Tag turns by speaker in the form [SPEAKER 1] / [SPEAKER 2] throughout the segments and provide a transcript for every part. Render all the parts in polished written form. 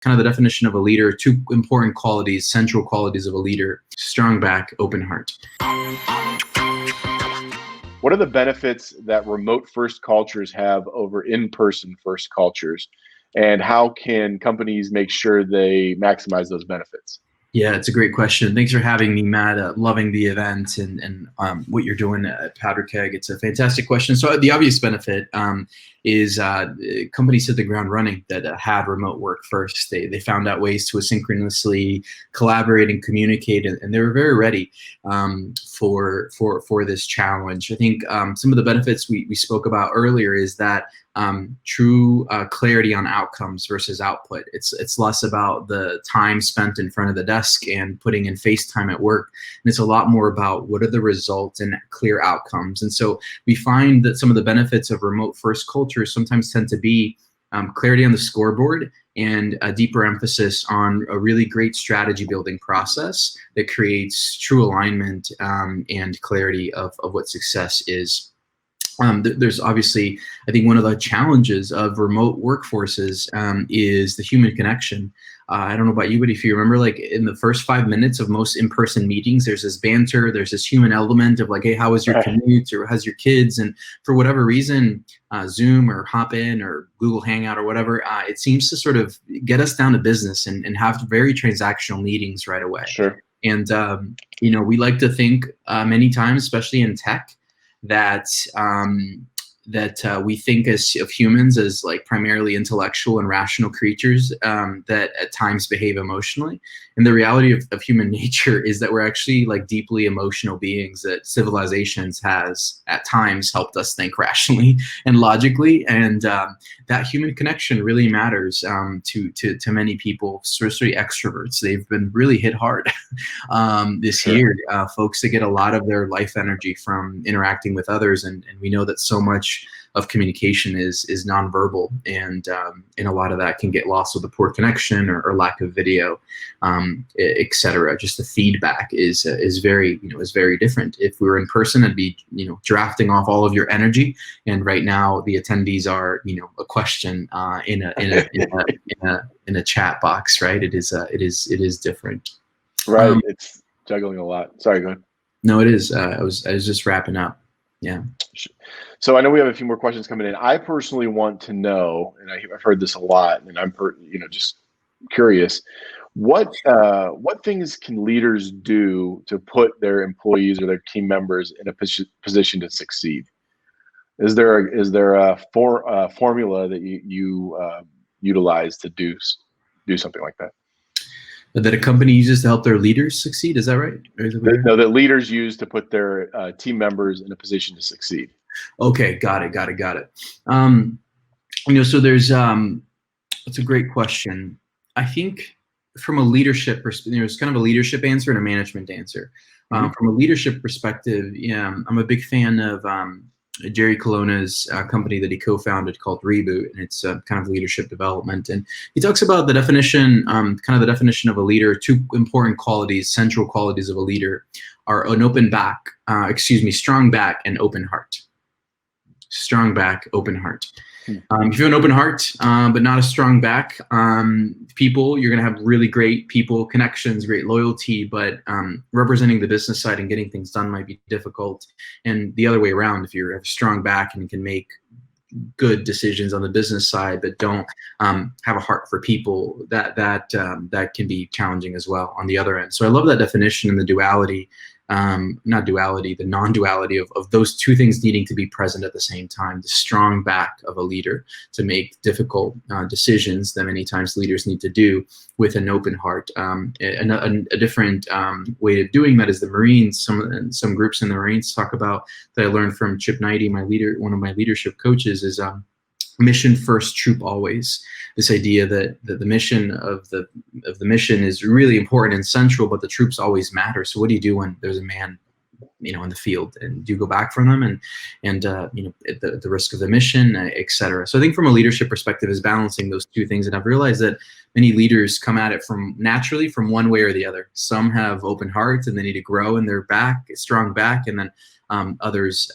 [SPEAKER 1] kind of the definition of a leader, two important qualities, central qualities of a leader: strong back, open heart.
[SPEAKER 2] What are the benefits that remote first cultures have over in-person first cultures? And how can companies make sure they maximize those benefits?
[SPEAKER 1] Yeah, it's a great question. Thanks for having me, Matt. Loving the event and what you're doing at Powder Keg. It's a fantastic question. So the obvious benefit is companies hit the ground running that had remote work first. They found out ways to asynchronously collaborate and communicate, and they were very ready for this challenge. I think some of the benefits we spoke about earlier is that true clarity on outcomes versus output. It's less about the time spent in front of the desk and putting in FaceTime at work, and it's a lot more about what are the results and clear outcomes. And so we find that some of the benefits of remote first cultures sometimes tend to be clarity on the scoreboard and a deeper emphasis on a really great strategy building process that creates true alignment and clarity of what success is. There's obviously, I think one of the challenges of remote workforces is the human connection. I don't know about you, but if you remember, like in the first 5 minutes of most in-person meetings, there's this banter, there's this human element of like, hey, how was your commute, or how's your kids? And for whatever reason, Zoom or Hop-In or Google Hangout or whatever, it seems to sort of get us down to business and have very transactional meetings right away.
[SPEAKER 2] Sure.
[SPEAKER 1] And, we like to think many times, especially in tech, that we think of humans as like primarily intellectual and rational creatures that at times behave emotionally. And the reality of human nature is that we're actually like deeply emotional beings, that civilizations has at times helped us think rationally and logically. And that human connection really matters to many people, especially extroverts. They've been really hit hard this year. Folks that get a lot of their life energy from interacting with others. And we know that so much of communication is nonverbal, and a lot of that can get lost with a poor connection or lack of video, etc. Just the feedback is very different. If we were in person, I'd be drafting off all of your energy, and right now the attendees are a question in a chat box, right? It is different.
[SPEAKER 2] Right, it's juggling a lot. Sorry, go ahead.
[SPEAKER 1] No, it is. I was just wrapping up. Yeah.
[SPEAKER 2] So I know we have a few more questions coming in. I personally want to know, and I've heard this a lot, and I'm just curious, what things can leaders do to put their employees or their team members in a position to succeed? Is there a formula that you utilize to do something like that?
[SPEAKER 1] That a company uses to help their leaders succeed? Is that right?
[SPEAKER 2] No, that leaders use to put their team members in a position to succeed.
[SPEAKER 1] Okay, got it. So there's it's a great question. I think from a leadership perspective, there's kind of a leadership answer and a management answer. From a leadership perspective, I'm a big fan of Jerry Colonna's company that he co-founded called Reboot, and it's kind of leadership development. And he talks about the definition, kind of the definition of a leader. Two important qualities, central qualities of a leader, are an strong back and open heart. Strong back, open heart. If you have an open heart, but not a strong back, you're going to have really great people connections, great loyalty, but representing the business side and getting things done might be difficult. And the other way around, if you have a strong back and can make good decisions on the business side, but don't have a heart for people, that can be challenging as well on the other end. So I love that definition and the duality. The non-duality of those two things needing to be present at the same time. The strong back of a leader to make difficult decisions that many times leaders need to do with an open heart. A different way of doing that is the Marines. Some groups in the Marines talk about, that I learned from Chip Knighty, one of my leadership coaches, is mission first, troop always. This idea that the mission of the mission is really important and central, but the troops always matter. So what do you do when there's a man, in the field, and do you go back from them and at the risk of the mission, etc. So I think from a leadership perspective is balancing those two things. And I've realized that many leaders come at it naturally from one way or the other. Some have open hearts and they need to grow in their strong back, and then others,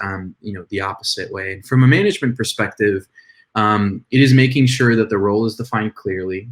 [SPEAKER 1] the opposite way. And from a management perspective, it is making sure that the role is defined clearly,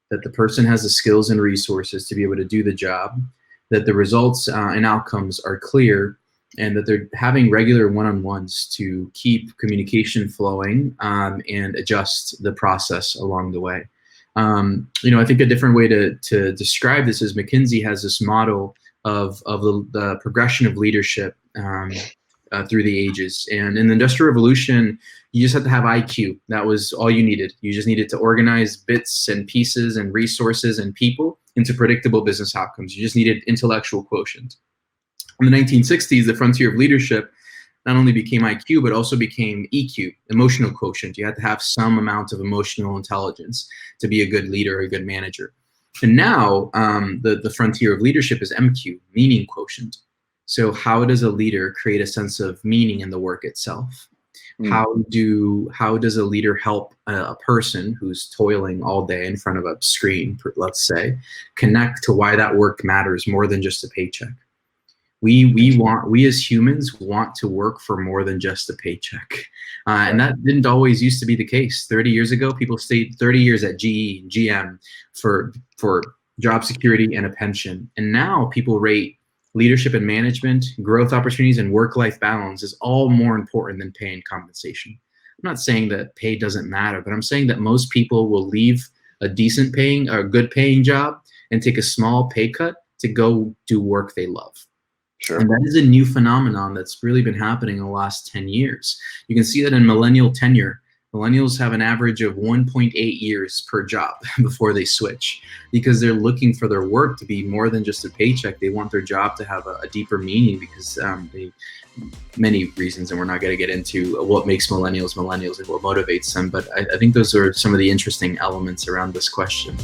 [SPEAKER 1] that the person has the skills and resources to be able to do the job, that the results and outcomes are clear, and that they're having regular one-on-ones to keep communication flowing and adjust the process along the way. I think a different way to describe this is McKinsey has this model of the progression of leadership through the ages. And in the Industrial Revolution, you just had to have IQ. That was all you needed. You just needed to organize bits and pieces and resources and people into predictable business outcomes. You just needed intellectual quotient. In the 1960s, the frontier of leadership not only became IQ, but also became EQ, emotional quotient. You had to have some amount of emotional intelligence to be a good leader, a good manager. And now the frontier of leadership is MQ, meaning quotient. So how does a leader create a sense of meaning in the work itself? How does a leader help a person who's toiling all day in front of a screen, let's say, connect to why that work matters more than just a paycheck? We as humans want to work for more than just a paycheck. And that didn't always used to be the case. 30 years ago, people stayed 30 years at GE and GM for job security and a pension. And now people rate leadership and management, growth opportunities, and work-life balance is all more important than pay and compensation. I'm not saying that pay doesn't matter, but I'm saying that most people will leave a decent paying or good paying job and take a small pay cut to go do work they love.
[SPEAKER 2] Sure.
[SPEAKER 1] And that is a new phenomenon that's really been happening in the last 10 years. You can see that in millennial tenure. Millennials have an average of 1.8 years per job before they switch, because they're looking for their work to be more than just a paycheck. They want their job to have a deeper meaning because many reasons, and we're not going to get into what makes millennials and what motivates them. But I think those are some of the interesting elements around this question.